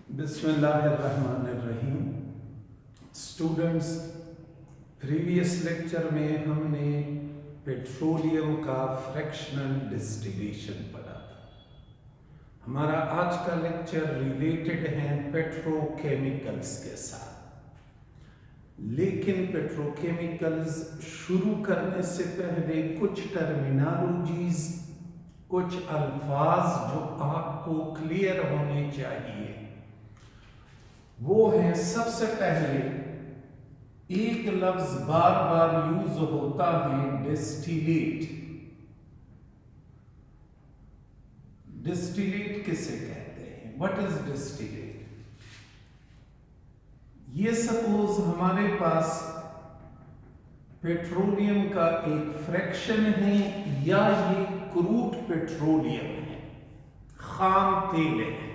बिस्मिल्लाहिर्रहमानिर्रहीम। Students, previous lecture में हमने पेट्रोलियम का फ्रैक्शनल डिस्टिलेशन पढ़ा था। हमारा आज का लेक्चर रिलेटेड है पेट्रोकेमिकल्स के साथ, लेकिन पेट्रोकेमिकल्स शुरू करने से पहले कुछ टर्मिनोलॉजीज, कुछ अल्फाज जो आपको क्लियर होने चाहिए वो है, सबसे पहले एक लफ्ज बार बार यूज होता है डिस्टिलेट। डिस्टिलेट किसे कहते हैं? What is distillate? ये सपोज हमारे पास पेट्रोलियम का एक फ्रैक्शन है या ये क्रूड पेट्रोलियम है, खाम तेल है,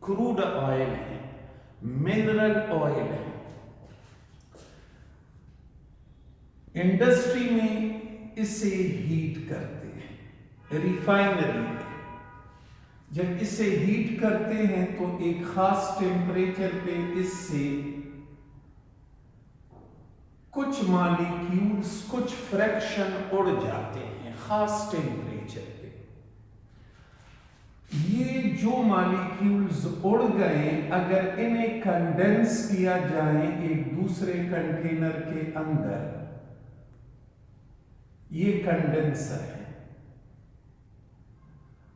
क्रूड ऑयल है, मिनरल ऑयल है। इंडस्ट्री में इसे हीट करते हैं, रिफाइनरी में जब इसे हीट करते हैं तो एक खास टेम्परेचर पे इससे कुछ मॉलिक्यूल्स, कुछ फ्रैक्शन उड़ जाते हैं खास टेम्परेचर पे। ये जो मॉलिक्यूल्स उड़ गए, अगर इन्हें कंडेंस किया जाए एक दूसरे कंटेनर के अंदर, ये कंडेंसर है,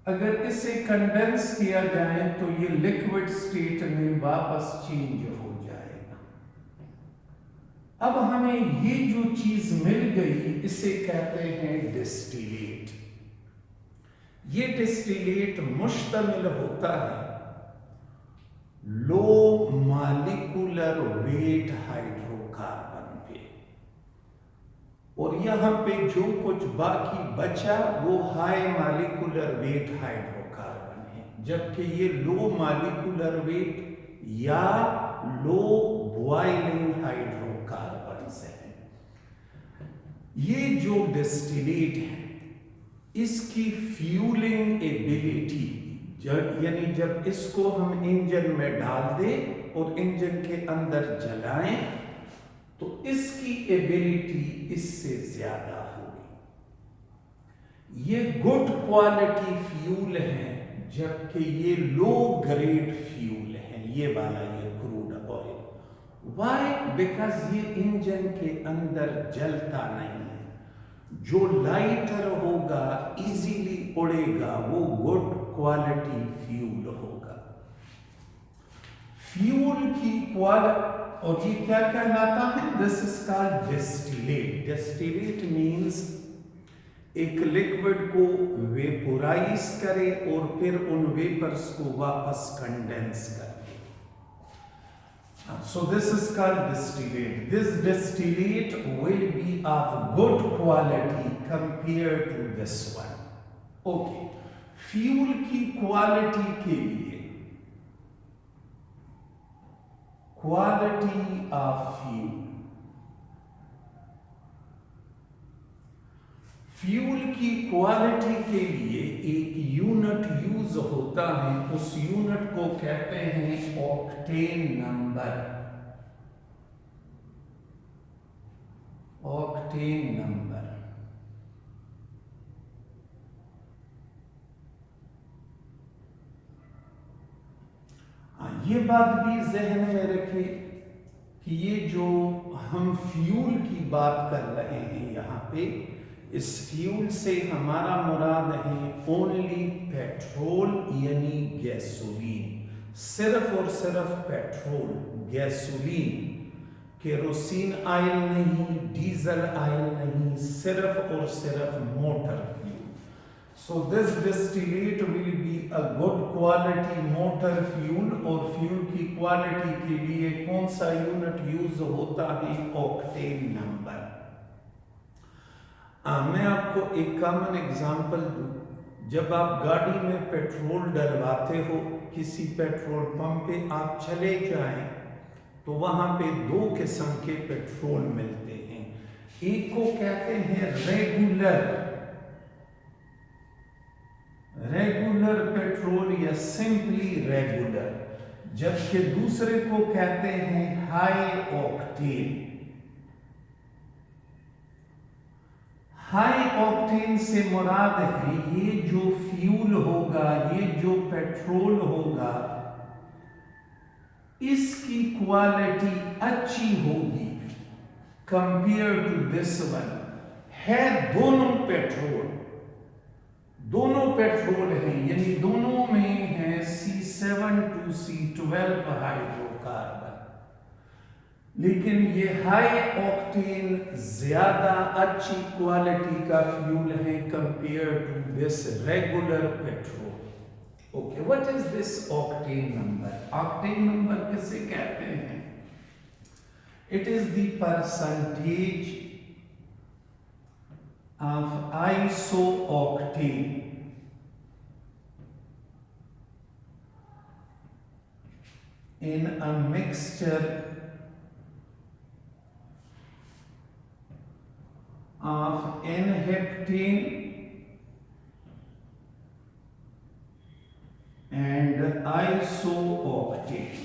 अगर इसे कंडेंस किया जाए तो ये लिक्विड स्टेट में वापस चेंज हो जाएगा। अब हमें ये जो चीज मिल गई इसे कहते हैं डिस्टिलेट। ये डिस्टिलेट मुश्तमिल होता है लो मॉलिक्यूलर वेट हाइड्रोकार्बन पे, और यहां पे जो कुछ बाकी बचा वो हाई मॉलिक्यूलर वेट हाइड्रोकार्बन है, जबकि ये लो मॉलिक्यूलर वेट या लो बॉइलिंग हाइड्रोकार्बन है। ये जो डिस्टिलेट है इसकी फ्यूलिंग एबिलिटी, यानी जब इसको हम इंजन में डाल दें और इंजन के अंदर जलाएं तो इसकी एबिलिटी इससे ज्यादा होगी। ये गुड क्वालिटी फ्यूल है, जबकि ये लो ग्रेड फ्यूल है, ये वाला ये क्रूड ऑयल। व्हाई? बिकॉज ये इंजन के अंदर जलता नहीं है। जो लाइटर होगा, इजीली उड़ेगा, वो गुड क्वालिटी फ्यूल होगा। फ्यूल की क्वालिटी, और ये क्या कहलाता है? This is called distillate. Distillate means एक लिक्विड को वेपोराइज करे और फिर उन वेपर्स को वापस कंडेंस करे। So this is called distillate. This distillate will be of good quality compared to this one. Okay. Fuel की क्वालिटी के लिए, क्वालिटी ऑफ फ्यूल, फ्यूल की क्वालिटी के लिए एक यूनिट यूज होता है, उस यूनिट को कहते हैं ऑक्टेन नंबर। Octane number. ये बात भी जहन में रखें कि ये जो हम फ्यूल की बात कर रहे हैं यहाँ पे, इस फ्यूल से हमारा मुराद है ओनली पेट्रोल, यानी गैसोलीन, सिर्फ और सिर्फ पेट्रोल, गैसोलीन, केरोसिन ऑयल नहीं, डीजल ऑयल नहीं, सिर्फ और सिर्फ motor fuel. So this distillate will be a good quality motor fuel. और फ्यूल की क्वालिटी के लिए कौन सा यूनिट यूज होता है? Octane number. मैं आपको एक कॉमन एग्जांपल दूं। जब आप गाड़ी में पेट्रोल डलवाते हो, किसी पेट्रोल पंप पे आप चले जाएं तो वहां पे दो किस्म के पेट्रोल मिलते हैं। एक को कहते हैं रेगुलर पेट्रोल या सिंपली रेगुलर। जबकि दूसरे को कहते हैं हाई ऑक्टेन। हाई ऑक्टेन से मुराद है ये जो फ्यूल होगा, ये जो पेट्रोल होगा, इसकी क्वालिटी अच्छी होगी कंपेयर टू दिस वन। है दोनों पेट्रोल हैं, यानी दोनों में है C7 2C12 हाइड्रोकार्बन, लेकिन ये हाई ऑक्टेन ज्यादा अच्छी क्वालिटी का फ्यूल है compare to this regular petrol. Okay, what is this octane number? Octane number किसे कहते हैं? It is the percentage of isooctane in a mixture of N-heptane and isooctane.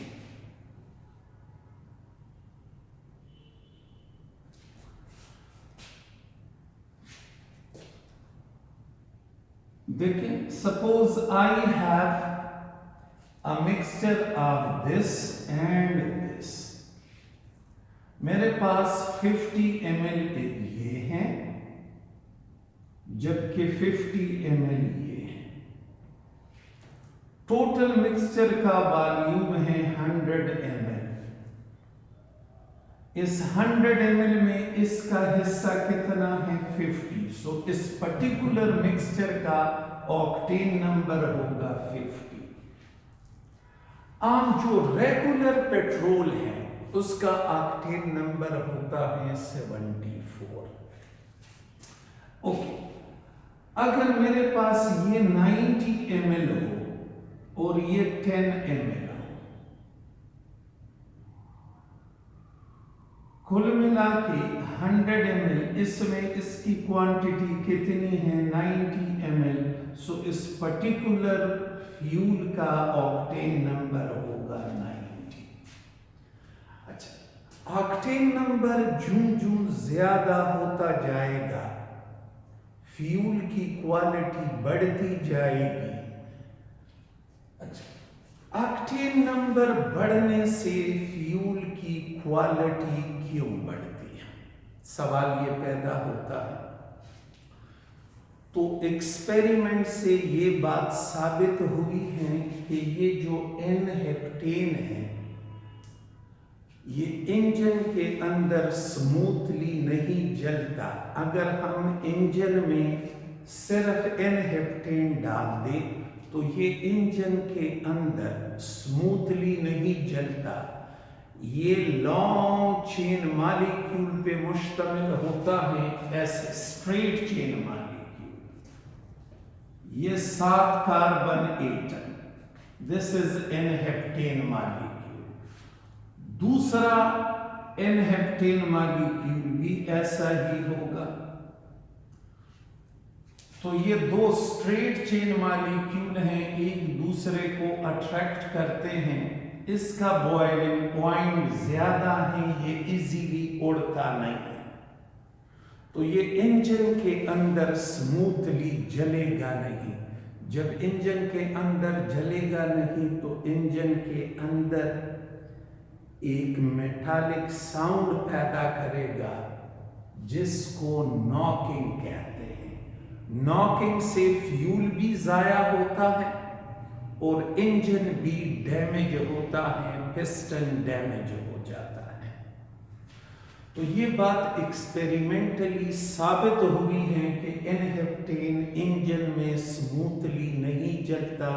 देखिए, suppose I have a mixture of this and this. मेरे पास 50 ml ये हैं, जबकि 50 ml ये हैं। टोटल मिक्सचर का वॉल्यूम है 100 ml। इस 100 ml में इसका हिस्सा कितना है? 50। सो इस पर्टिकुलर मिक्सचर का ऑक्टेन नंबर होगा 50। आम जो रेगुलर पेट्रोल है उसका ऑक्टेन नंबर होता है 74। ओके, अगर मेरे पास ये 90 ml हो और ये 10 ml हो, कुल मिला के 100 ml, इसमें इसकी क्वांटिटी कितनी है? 90 ml। सो इस पर्टिकुलर फ्यूल का ऑक्टेन नंबर होगा 90। अच्छा, ऑक्टेन नंबर जूं ज्यादा होता जाएगा, फ्यूल की क्वालिटी बढ़ती जाएगी। अच्छा, ऑक्टेन नंबर बढ़ने से फ्यूल की क्वालिटी क्यों बढ़ती है? सवाल ये पैदा होता है। तो एक्सपेरिमेंट से ये बात साबित हुई है कि ये जो N-हेप्टेन है ये इंजन के अंदर स्मूथली नहीं जलता। अगर हम इंजन में सिर्फ N-हेप्टेन डाल दें तो ये इंजन के अंदर स्मूथली नहीं जलता। ये लॉन्ग चेन मॉलिक्यूल पे मुश्तमिल होता है, ऐसे स्ट्रेट चेन मॉलिक्यूल। ये 7 carbon atom, this is n heptane molecule. दूसरा N-हेप्टेन मॉलिक्यूल भी ऐसा ही होगा। तो ये दो स्ट्रेट चेन मॉलिक्यूल हैं, एक दूसरे को अट्रैक्ट करते हैं। इसका बॉइलिंग पॉइंट ज्यादा है, ये इजीली उड़ता नहीं है, तो ये इंजन के अंदर स्मूथली जलेगा नहीं। जब इंजन के अंदर जलेगा नहीं तो इंजन के अंदर एक मेटालिक साउंड पैदा करेगा जिसको नॉकिंग कहते हैं। नॉकिंग से फ्यूल भी जाया होता है और इंजन भी डैमेज होता है, पिस्टन डैमेज हो जाता है। तो ये बात एक्सपेरिमेंटली साबित हुई है कि N-हेप्टेन इंजन में स्मूथली नहीं जलता।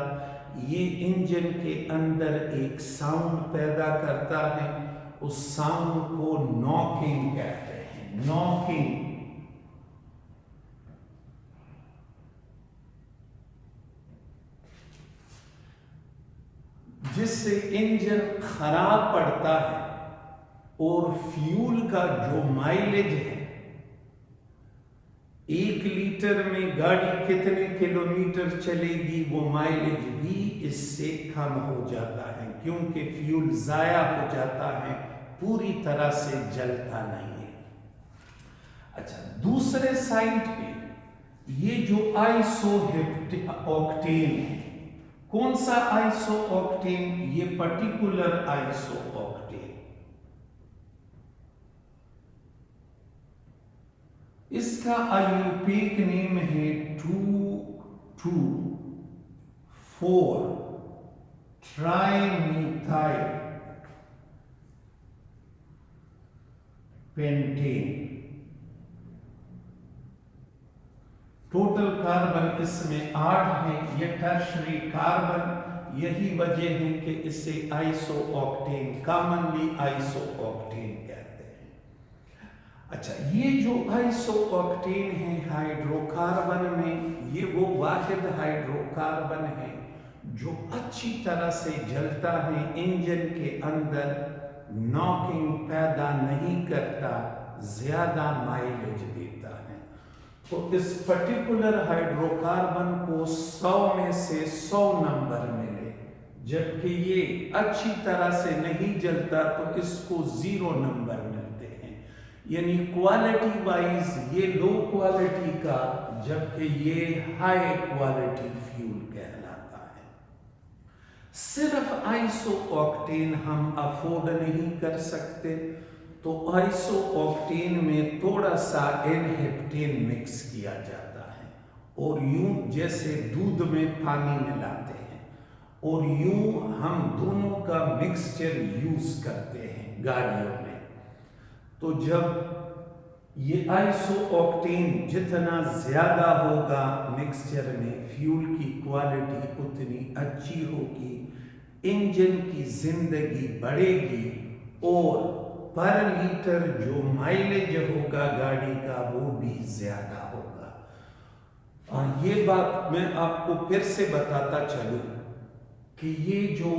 ये इंजन के अंदर एक साउंड पैदा करता है, उस साउंड को नॉकिंग कहते हैं। नॉकिंग जिससे इंजन खराब पड़ता है और फ्यूल का जो माइलेज है 1 लीटर में गाड़ी कितने किलोमीटर चलेगी, वो माइलेज भी इससे कम हो जाता है, क्योंकि फ्यूल जाया हो जाता है, पूरी तरह से जलता नहीं है। अच्छा, दूसरे साइड पे ये जो आइसो ऑक्टेन है, कौन सा आइसो ऑक्टेन, ये पर्टिकुलर आइसो ऑक्टेन, इसका आयुर्वेदिक नेम है 2,2,4 ट्राइमीथाइल पेंटेन। टोटल कार्बन इसमें 8 है, ये टर्शरी कार्बन, यही वजह है कि इसे iso octane, commonly iso octane कहते हैं। अच्छा, ये जो आइसो ऑक्टेन है हाइड्रोकार्बन में, ये वो वाहिद हाइड्रोकार्बन है जो अच्छी तरह से जलता है, इंजन के अंदर नॉकिंग पैदा नहीं करता, ज्यादा माइलेज देता है। तो इस पर्टिकुलर हाइड्रोकार्बन को 100 में से 100 नंबर मिले, जबकि ये अच्छी तरह से नहीं जलता तो इसको 0 नंबर मिलते हैं। यानी क्वालिटी वाइज ये लो क्वालिटी का, जबकि ये हाई क्वालिटी फ्यूल कहलाता है। सिर्फ आइसो ऑक्टेन हम अफोर्ड नहीं कर सकते, तो आइसो ऑक्टेन में थोड़ा सा एनहेप्टेन मिक्स किया जाता है, और यूं जैसे दूध में पानी मिलाते हैं, और यूं हम दोनों का मिक्सचर यूज करते हैं गाड़ियों में। तो जब ये आइसो ऑक्टेन जितना ज्यादा होगा मिक्सचर में, फ्यूल की क्वालिटी उतनी अच्छी होगी, इंजन की जिंदगी बढ़ेगी, और पर लीटर जो माइलेज होगा गाड़ी का वो भी ज्यादा होगा। और ये बात मैं आपको फिर से बताता चलूं कि ये जो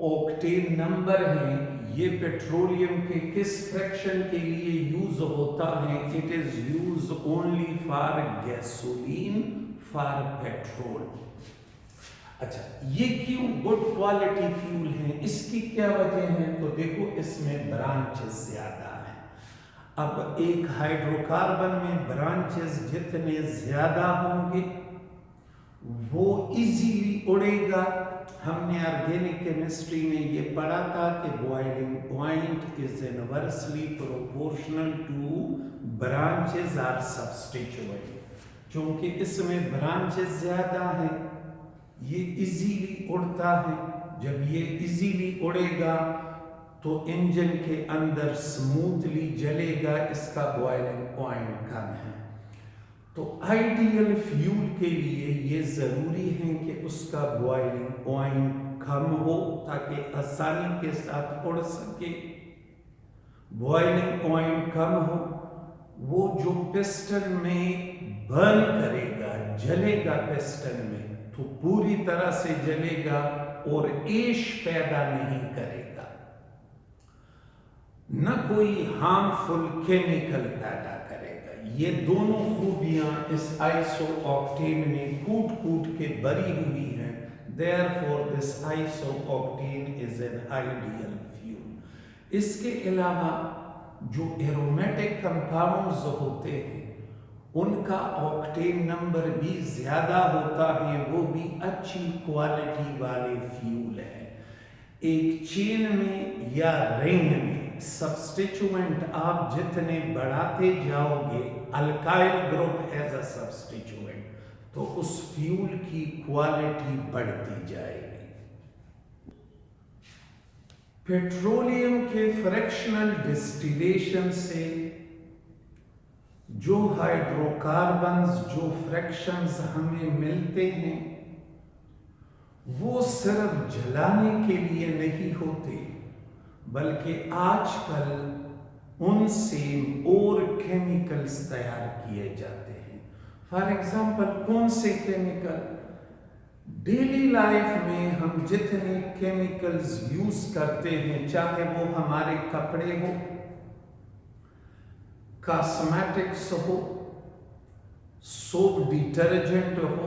ऑक्टेन नंबर है, ये पेट्रोलियम के किस फ्रैक्शन के लिए यूज होता है। It is use only for gasoline, for petrol. अच्छा, ये क्यों गुड क्वालिटी फ्यूल है, इसकी क्या वजह है, तो देखो इसमें ब्रांचेस ज्यादा हैं। अब एक हाइड्रोकार्बन में ब्रांचेस जितने ज्यादा होंगे वो इजीली उड़ेगा। हमने ऑर्गेनिक केमिस्ट्री में ये पढ़ा था कि boiling point is inversely proportional to branches are substituent. क्योंकि इसमें ब्रांचेस ज्यादा हैं, ये इजीली उड़ता है। जब ये इजीली उड़ेगा तो इंजन के अंदर स्मूथली जलेगा, इसका बॉइलिंग पॉइंट कम है। तो आइडियल फ्यूल के लिए ये जरूरी है कि उसका बॉइलिंग पॉइंट कम हो, ताकि आसानी के साथ उड़ सके। बॉइलिंग पॉइंट कम हो, वो जो पिस्टन में बर्न करेगा, जलेगा पिस्टन में, तो पूरी तरह से जलेगा और एश पैदा नहीं करेगा, न कोई हार्मफुल केमिकल पैदा करेगा। ये दोनों खूबियां इस आइसो ऑक्टेन में कूट कूट के भरी हुई हैं। Therefore this iso octane is an ideal fuel. इसके अलावा जो एरोमेटिक कंपाउंड्स होते हैं उनका ऑक्टेन नंबर भी ज्यादा होता है, वो भी अच्छी क्वालिटी वाले फ्यूल है। एक चेन में या रिंग में सब्स्टिट्यूएंट आप जितने बढ़ाते जाओगे, alkyl group as a substituent, तो उस फ्यूल की क्वालिटी बढ़ती जाएगी। पेट्रोलियम के फ्रैक्शनल डिस्टिलेशन से जो हाइड्रोकार्बन्स, जो फ्रैक्शंस हमें मिलते हैं, वो सिर्फ जलाने के लिए नहीं होते, बल्कि आजकल उनसे और केमिकल्स तैयार किए जाते हैं। फॉर एग्जाम्पल, कौन से केमिकल? डेली लाइफ में हम जितने केमिकल्स यूज करते हैं, चाहे वो हमारे कपड़े हो, कॉस्मेटिक्स हो, सोप डिटर्जेंट हो,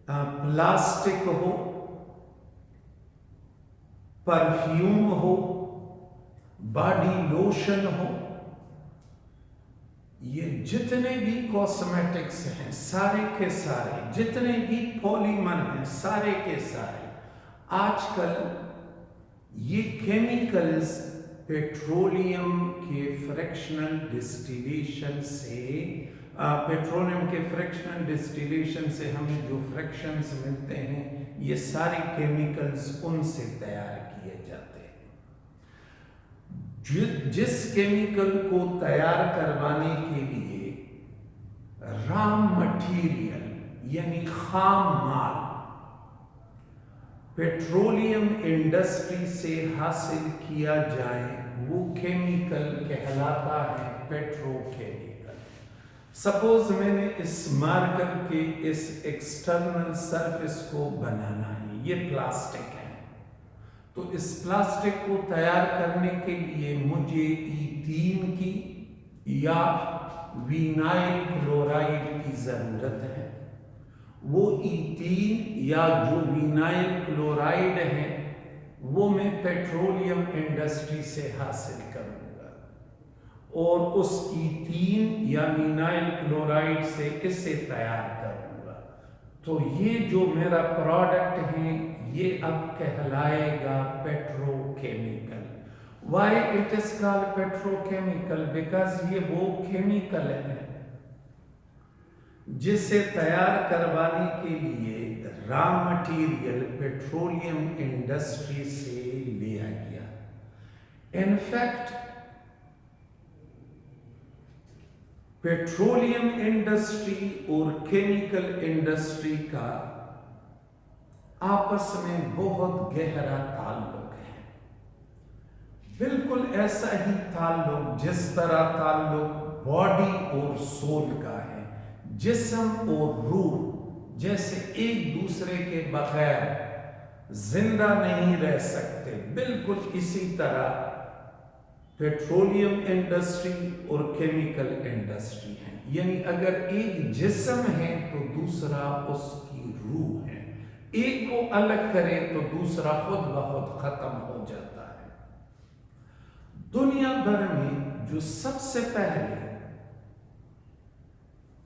प्लास्टिक हो, परफ्यूम हो, बॉडी लोशन हो, ये जितने भी कॉस्मेटिक्स हैं सारे के सारे, जितने भी पॉलीमर हैं सारे के सारे, आजकल ये केमिकल्स पेट्रोलियम के फ्रैक्शनल डिस्टिलेशन से हमें जो फ्रैक्शंस मिलते हैं, ये सारे केमिकल्स उनसे तैयार किए जाते हैं। जिस केमिकल को तैयार करवाने के लिए रॉ मटेरियल यानी खाम माल पेट्रोलियम इंडस्ट्री से हासिल किया जाए, वो केमिकल कहलाता है पेट्रोकेमिकल। सपोज मैंने इस मार्कर के इस एक्सटर्नल सरफेस को बनाना है, ये प्लास्टिक है, तो इस प्लास्टिक को तैयार करने के लिए मुझे ईथीन की या विनाइल क्लोराइड की जरूरत है। वो ईथीन या जो विनाइल क्लोराइड है वो मैं पेट्रोलियम इंडस्ट्री से हासिल करूंगा और उस ईथीन या विनाइल क्लोराइड से इसे तैयार करूंगा। तो ये जो मेरा प्रोडक्ट है ये अब कहलाएगा petrochemical. Why it is called petrochemical? Because ये वो केमिकल है जिसे तैयार करवाने के लिए रॉ मटेरियल पेट्रोलियम इंडस्ट्री से लिया गया। इनफैक्ट पेट्रोलियम इंडस्ट्री और केमिकल इंडस्ट्री का आपस में बहुत गहरा ताल्लुक है। बिल्कुल ऐसा ही ताल्लुक जिस तरह ताल्लुक बॉडी और सोल का है, जिस्म और रूह जैसे एक दूसरे के बगैर जिंदा नहीं रह सकते, बिल्कुल इसी तरह पेट्रोलियम इंडस्ट्री और केमिकल इंडस्ट्री है। यानी अगर एक जिस्म है तो दूसरा उसकी रूह है, एक को अलग करें तो दूसरा खुद ब खुद खत्म हो जाता है। दुनिया भर में जो सबसे पहले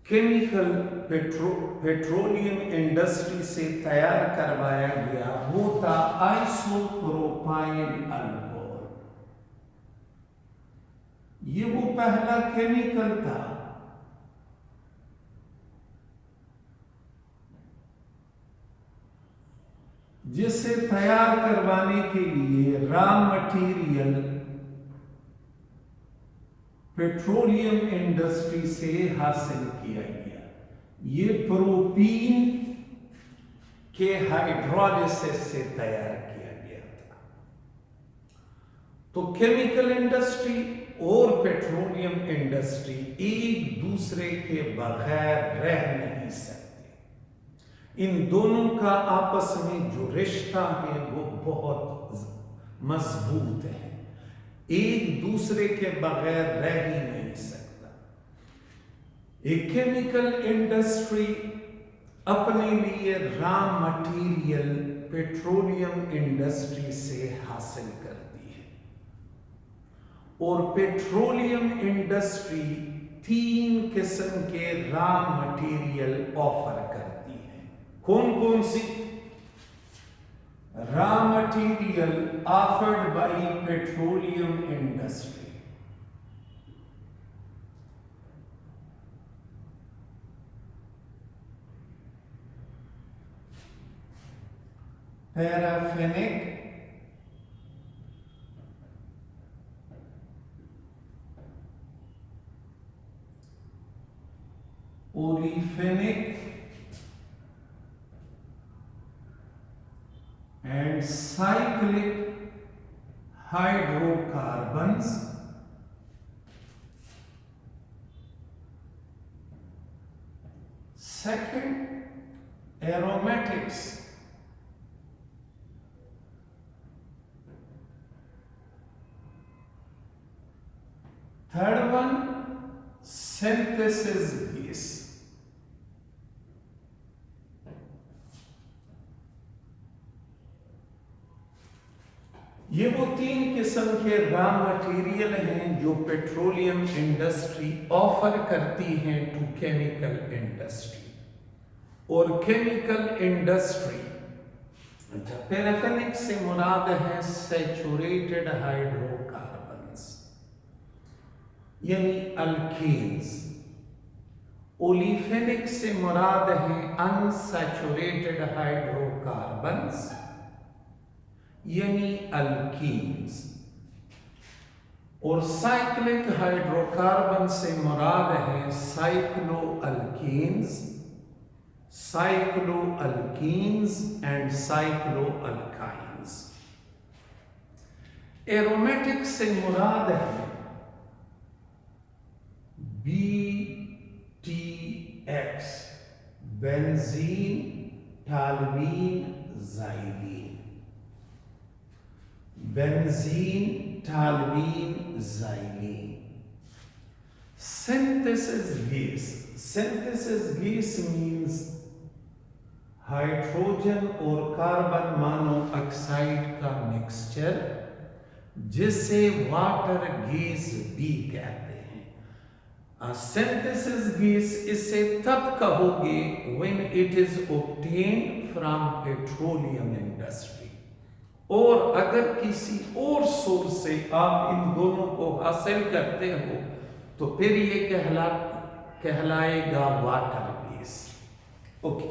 केमिकल पेट्रोलियम इंडस्ट्री से तैयार करवाया गया वो था आइसोप्रोपाइल अल्कोहल। ये वो पहला केमिकल था जिसे तैयार करवाने के लिए रॉ मटेरियल पेट्रोलियम इंडस्ट्री से हासिल किया गया। ये प्रोपीन के हाइड्रोलिसिस से तैयार किया गया था। तो केमिकल इंडस्ट्री और पेट्रोलियम इंडस्ट्री एक दूसरे के बगैर रह नहीं सकते। इन दोनों का आपस में जो रिश्ता है वो बहुत मजबूत है, एक दूसरे के बगैर रह ही नहीं सकता। एक केमिकल इंडस्ट्री अपने लिए रॉ मटेरियल पेट्रोलियम इंडस्ट्री से हासिल करती है और पेट्रोलियम इंडस्ट्री 3 किस्म के रॉ मटेरियल ऑफर करती है। कौन कौन सी? Raw material offered by petroleum industry. Paraffinic, olefinic and cyclic hydrocarbons, second aromatics, third one synthesis gas. ये वो 3 किस्म के रॉ मटेरियल हैं जो पेट्रोलियम इंडस्ट्री ऑफर करती हैं टू केमिकल इंडस्ट्री। और केमिकल इंडस्ट्री पैराफिनिक से मुराद है सैचुरेटेड हाइड्रोकार्बन्स यानी अल्केन्स। ओलिफेनिक से मुराद है अनसैचुरेटेड हाइड्रोकार्बन्स यानी अल्कीन्स। और साइक्लिक हाइड्रोकार्बन से मुराद है cyclo alkenes, cyclo alkenes and cyclo alkynes. Aromatic से मुराद है BTX benzene, टालवीन, xylene. Benzene, टालवीन, xylene. Synthesis gas. Synthesis gas means hydrogen और कार्बन मोनोऑक्साइड का मिक्सचर जिसे वाटर गैस भी कहते हैं। सिंथेसिस गैस इसे तब कहोगे when it is obtained from petroleum industry. और अगर किसी और सोर्स से आप इन दोनों को हासिल करते हो तो फिर ये कहलाएगा वाटर गैस। ओके,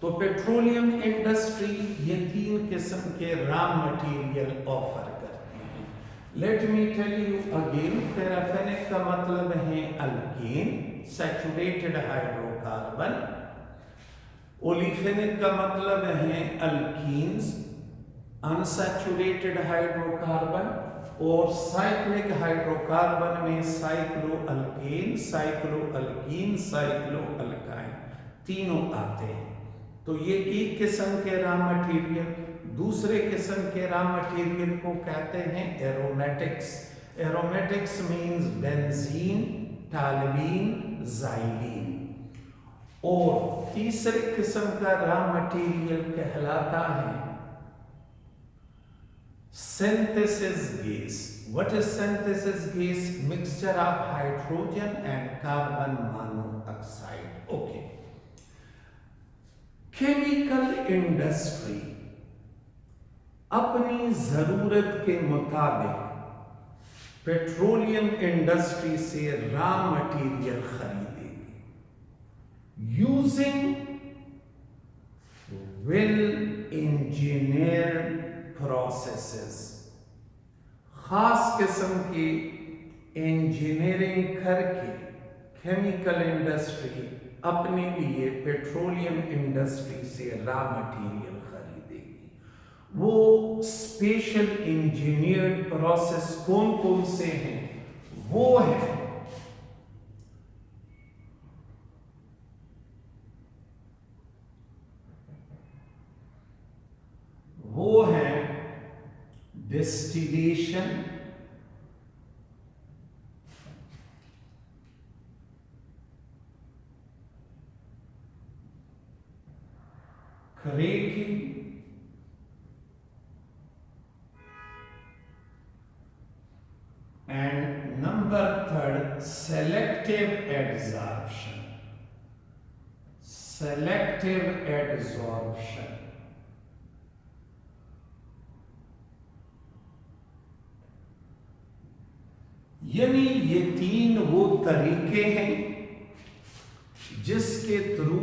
तो पेट्रोलियम इंडस्ट्री ये 3 किस्म के रॉ मटेरियल ऑफर करती है। Let me tell you again. Paraffinic का मतलब है अल्केन, सैचुरेटेड हाइड्रोकार्बन। ओलिफेनिक का मतलब है अल्कीन्स, अनसैचुरेटेड हाइड्रोकार्बन। और साइक्लिक हाइड्रोकार्बन में cyclo alkane, cyclo alkyne, cyclo alkyne तीनों आते हैं। तो ये एक किस्म के रॉ मटेरियल। दूसरे किस्म के रॉ मटेरियल को कहते हैं aromatics. Aromatics means benzene, टालवीन, xylene. और तीसरे किस्म का रॉ मटेरियल कहलाता है synthesis gas. What is synthesis gas? Mixture of hydrogen and carbon monoxide. Okay. Chemical industry अपनी जरूरत के मुताबिक पेट्रोलियम इंडस्ट्री से रॉ मटेरियल खरीदेगी यूजिंग वेल इंजीनियर्ड प्रोसेसेस। खास किस्म की इंजीनियरिंग करके केमिकल इंडस्ट्री अपने लिए पेट्रोलियम इंडस्ट्री से रॉ मटेरियल खरीदेगी। वो स्पेशल इंजीनियर्ड प्रोसेस कौन कौन से हैं? वो है distillation, cracking, and number 3 selective adsorption. Selective adsorption. यानी ये 3 वो तरीके हैं जिसके थ्रू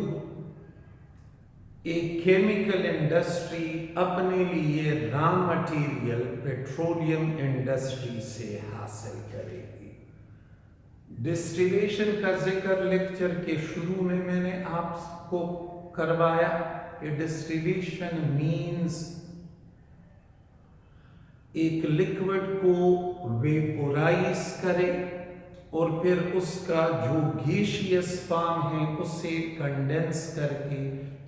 एक केमिकल इंडस्ट्री अपने लिए रॉ मटेरियल पेट्रोलियम इंडस्ट्री से हासिल करेगी। डिस्टिलेशन का जिक्र लेक्चर के शुरू में मैंने आपको करवाया कि डिस्टिलेशन मीन्स एक लिक्विड को वेपोराइज करे और फिर उसका जो गैसियस फॉर्म है उसे कंडेंस करके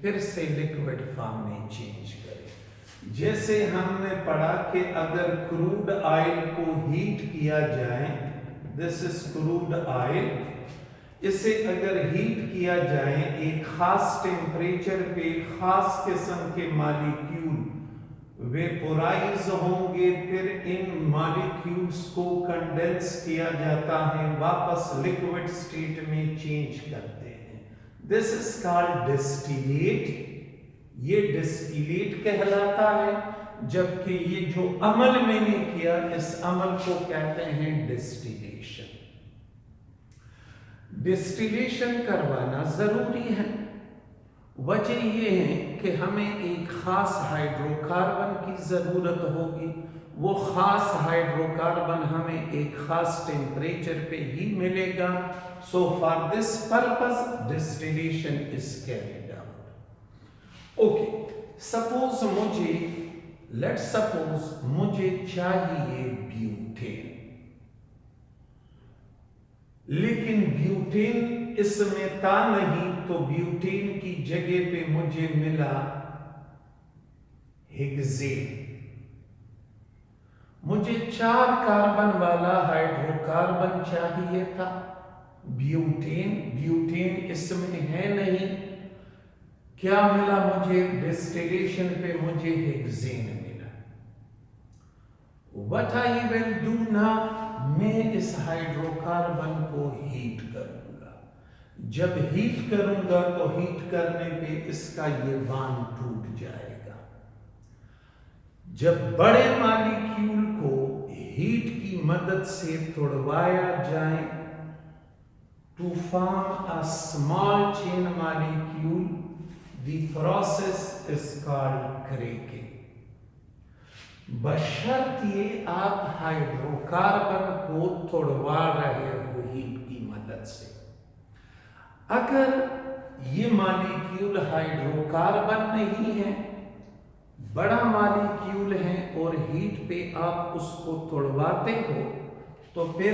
फिर से लिक्विड फॉर्म में चेंज करे। जैसे हमने पढ़ा कि अगर क्रूड ऑयल को हीट किया जाए दिस इज क्रूड ऑयल। इसे अगर हीट किया जाए एक खास टेम्परेचर पे, खास किस्म के मॉलिक्यूल वेपोराइज होंगे, फिर इन मॉलिक्यूल्स को कंडेंस किया जाता है, वापस लिक्विड स्टेट में चेंज करते हैं। This is called distillate. ये डिस्टिलेट कहलाता है। जबकि ये जो अमल मैंने किया, इस अमल को कहते हैं डिस्टिलेशन। डिस्टिलेशन करवाना जरूरी है। वजह यह है कि हमें एक खास हाइड्रोकार्बन की जरूरत होगी। वो खास हाइड्रोकार्बन हमें एक खास टेम्परेचर पे ही मिलेगा। So for this purpose distillation is carried out. Okay, suppose let's suppose मुझे चाहिए ब्यूटेन, लेकिन ब्यूटेन इसमें था नहीं, तो ब्यूटेन की जगह पे मुझे मिला हेक्सेन। मुझे 4 कार्बन वाला हाइड्रोकार्बन चाहिए था, ब्यूटेन इसमें है नहीं। क्या मिला मुझे? डिस्टिलेशन पे मुझे हेक्सेन मिला। What I will do now, मैं इस हाइड्रोकार्बन को हीट करूंगा। जब हीट करूंगा तो हीट करने पे इसका ये बॉन्ड टूट जाएगा। जब बड़े मॉलिक्यूल को हीट की मदद से तोड़वाया जाए to form a small chain molecule, the process is called cracking. बशर्ते आप हाइड्रोकार्बन को तोड़वा रहे हो हीट की मदद से। अगर ये मॉलिक्यूल हाइड्रोकार्बन नहीं है, बड़ा मॉलिक्यूल है और हीट पे आप उसको तोड़वाते हो, तो फिर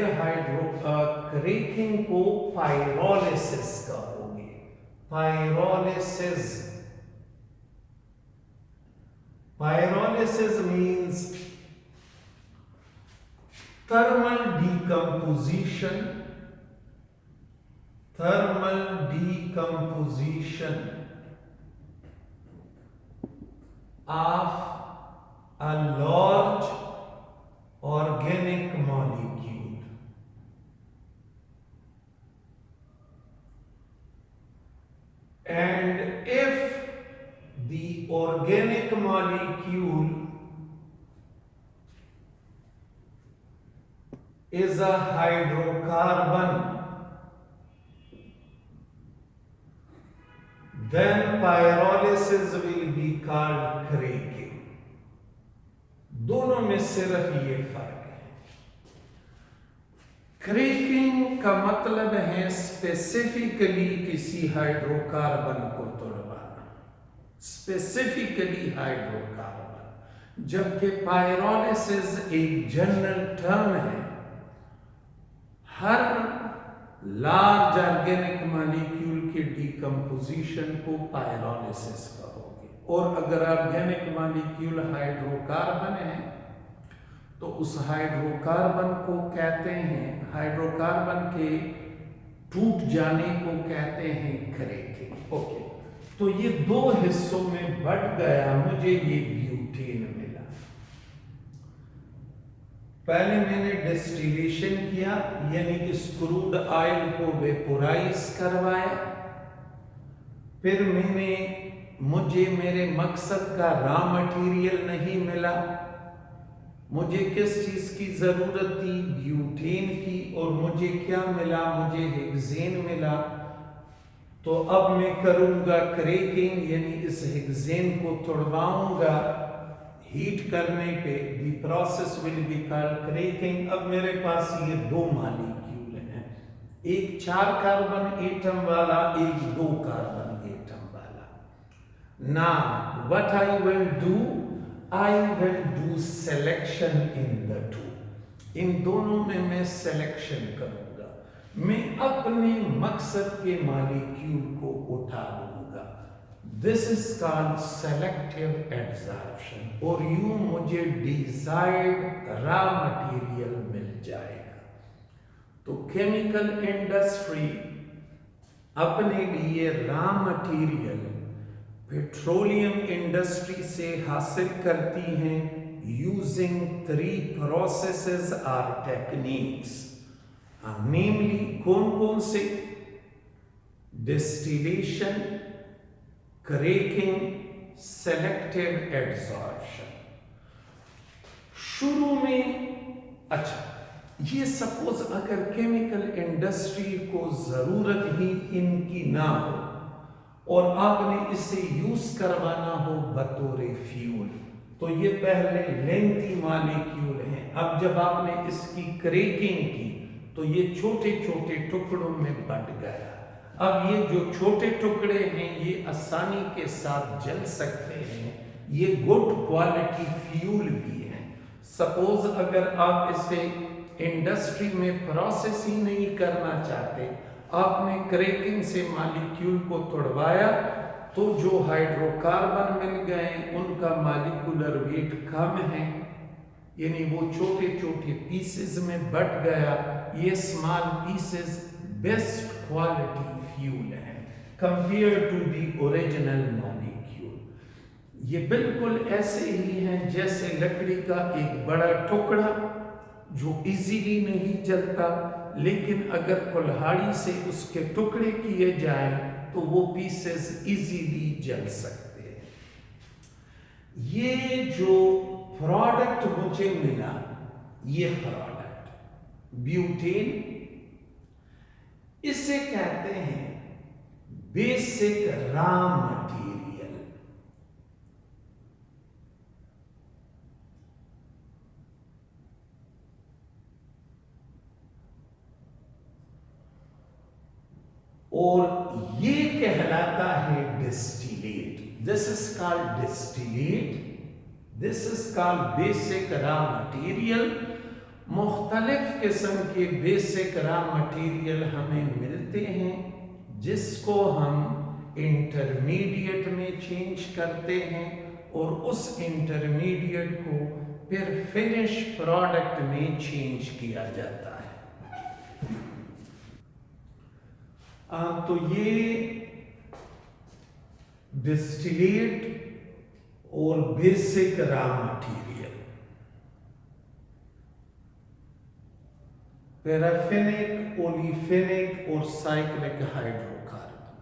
क्रैकिंग को पाइरोलिसिस कहोगे। Pyrolysis means thermal decomposition of a large organic molecule. And if the organic molecule is a hydrocarbon, then pyrolysis will be called cracking. दोनों में सिर्फ ये फर्क है। क्रैकिंग का मतलब है स्पेसिफिकली किसी हाइड्रोकार्बन को तोड़वाना, स्पेसिफिकली हाइड्रोकार्बन। जबकि पायरोलिसिस एक जनरल टर्म है। हर लार्ज ऑर्गेनिक मॉलिक्यूल के डिकम्पोजिशन को पायरोलिसिस कहोगे। और अगर ऑर्गेनिक मॉलिक्यूल हाइड्रोकार्बन है तो उस हाइड्रोकार्बन को कहते हैं, हाइड्रोकार्बन के टूट जाने को कहते हैं क्रैकिंग। ओके, तो ये 2 हिस्सों में बट गया, मुझे ये ब्यूटेन मिला। पहले मैंने डिस्टिलेशन किया, यानी इस क्रूड ऑयल को वेपोराइज करवाया। फिर मुझे मेरे मकसद का रॉ मटेरियल नहीं मिला। मुझे किस चीज की जरूरत थी? ब्यूटेन की। और मुझे क्या मिला? मुझे हेक्सेन मिला। तो अब मैं करूंगा क्रैकिंग, यानी इस हेक्सेन को तोड़वाऊंगा हीट करने पे। The process will be called cracking. अब मेरे पास ये 2 मॉलिक्यूल हैं, एक 4 कार्बन एटम वाला, एक 2 कार्बन एटम वाला। Now what I will do, I will do selection in the 2। इन दोनों में मैं सिलेक्शन करूंगा। मैं अपने मकसद के मॉलिक्यूल को उठा लूंगा। This is called selective adsorption. और मुझे डिजायर्ड रॉ मटेरियल मिल जाएगा। तो केमिकल इंडस्ट्री अपने लिए रॉ मटेरियल पेट्रोलियम इंडस्ट्री से हासिल करती हैं यूजिंग 3 प्रोसेसेस और टेक्निक्स। नेमली कौन कौन से? Distillation, cracking, selective adsorption. शुरू में अच्छा, ये सपोज अगर केमिकल इंडस्ट्री को जरूरत ही इनकी ना हो और आपने इसे यूज करवाना हो बतौर फ्यूल, तो ये पहले लेंथी मॉलिक्यूल हैं। अब जब आपने इसकी क्रैकिंग की तो ये छोटे छोटे टुकड़ों में बट गया। अब ये जो छोटे टुकड़े हैं ये आसानी के साथ जल सकते हैं, ये गुड क्वालिटी फ्यूल भी है। सपोज अगर आप इसे इंडस्ट्री में प्रोसेस ही नहीं करना चाहते, आपने क्रैकिंग से मॉलिक्यूल को तोड़वाया, तो जो हाइड्रोकार्बन मिल गए उनका मॉलिक्यूलर वेट कम है, यानी वो छोटे छोटे पीसेस में बट गया। ये small pieces best quality fuel है compare to the original molecule. ये बिल्कुल ऐसे ही हैं जैसे लकड़ी का एक बड़ा टुकड़ा जो इजीली नहीं जलता, लेकिन अगर कुल्हाड़ी से उसके टुकड़े किए जाएं तो वो पीसेस इजीली जल सकते हैं। ये जो प्रोडक्ट मुझे मिला, ये प्रोडक्ट ब्यूटेन, इसे कहते हैं बेसिक रॉ मटेरियल। और ये कहलाता है distillate. This is called distillate, this is called basic raw material. मुख्तलिफ किस्म के बेसिक रॉ मटेरियल हमें मिलते हैं जिसको हम इंटरमीडिएट में चेंज करते हैं और उस इंटरमीडिएट को फिर फिनिश प्रोडक्ट में चेंज किया जाता है। तो ये डिस्टिलेट और बेसिक रॉ मटेरियल, पैराफिनिक, ओलिफिनिक और साइक्लिक हाइड्रोकार्बन,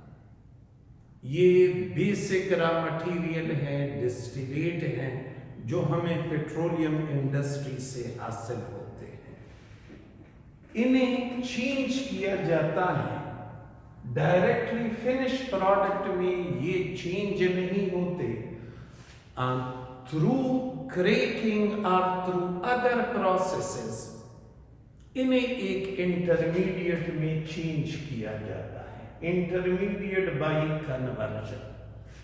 ये बेसिक रॉ मटेरियल है, डिस्टिलेट हैं जो हमें पेट्रोलियम इंडस्ट्री से हासिल होते हैं। इन्हें चेंज किया जाता है डायरेक्टली फिनिश प्रोडक्ट में, ये चेंज नहीं होते, थ्रू क्रैकिंग और थ्रू अदर प्रोसेसेस इन्हें एक इंटरमीडिएट में चेंज किया जाता है। Intermediate bye conversion.